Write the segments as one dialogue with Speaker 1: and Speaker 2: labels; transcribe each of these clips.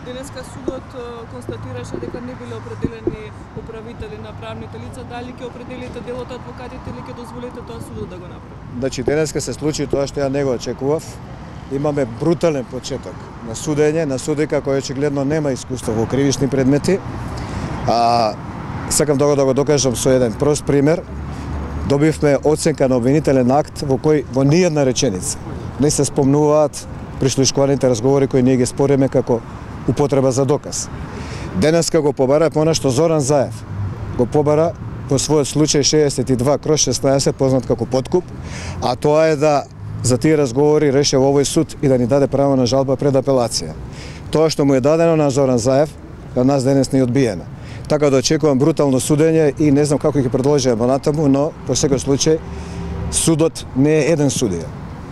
Speaker 1: Денеска судот констатираше дека не биле определени управители на правните лица, дали ќе определите делот адвокатите или ќе дозволите тоа судот да го направи?
Speaker 2: Значи денеска се случи тоа што ја не го очекував. Имаме брутален почеток на судење, на судика кој очигледно нема искуство во кривични предмети. Сакам да го докажам со еден прост пример. Добивме оценка на обвинителен акт во кој во ниједна реченица не се спомнуваат прислушкуваните разговори кои ние ги спориме како употреба за доказ. Денеска го побара понешто Зоран Заев. Го побара во својот случај 62/16 познат како подкуп, а тоа е да за тие разговори реше во овој суд и да ни даде право на жалба пред апелација. Тоа што му е дадено на Зоран Заев, на нас денес не е одбиено. Така да очекувам брутално судење и не знам како ќе продолжиме натаму, но по секој случај судот не е еден судија.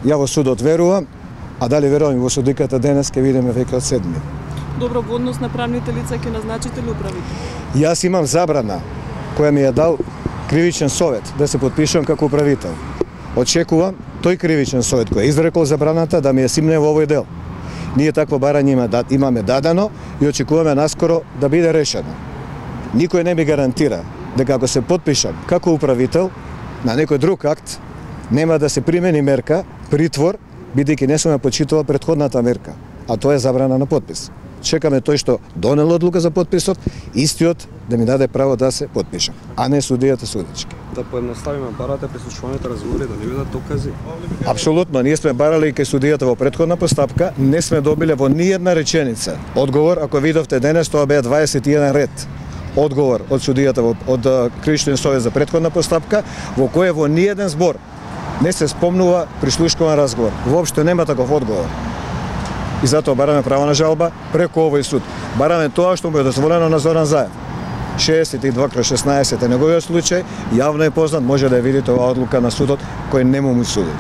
Speaker 2: Ја во судот верувам, а дали верувам и во судиката денес ќе видиме веќе од 7.
Speaker 1: Добро, во однос на правните лица ќе назначите ли управител?
Speaker 2: Јас имам забрана која ми ја дал кривичен совет да се потпишувам како управител. Очекувам тој кривичен совет кој е изрекол забраната да ми ја симне во овој дел. Ние такво барање имаме дадено и очекуваме наскоро да биде решено. Никој не ми гарантира дека ако се потпишам како управител на некој друг акт, нема да се примени мерка, притвор, бидејќи не сум ја почитувал претходната мерка, а тоа е забрана на потпис. Чекаме тој што донел одлука за потписот, истиот да ми даде право да се потпишам, а не судијата судечки.
Speaker 3: Да поедноставиме, барате прислушуваните разговори да не бидат докази?
Speaker 2: Апсолутно, ние сме барали и кај судијата во претходна постапка, не сме добиле во ниједна реченица одговор. Ако видовте денес, тоа беа 21 ред одговор од судијата од Кривичниот совет за претходна постапка, во кој во ниеден збор не се спомнува прислушкуван разговор. Воопшто нема таков одговор. И затоа бараме право на жалба преку овој суд. Бараме тоа што му е дозволено на Зоран Заев. 62/16 е неговиот случај, јавно е познат, може да ја видите оваа одлука на судот кој не му суди.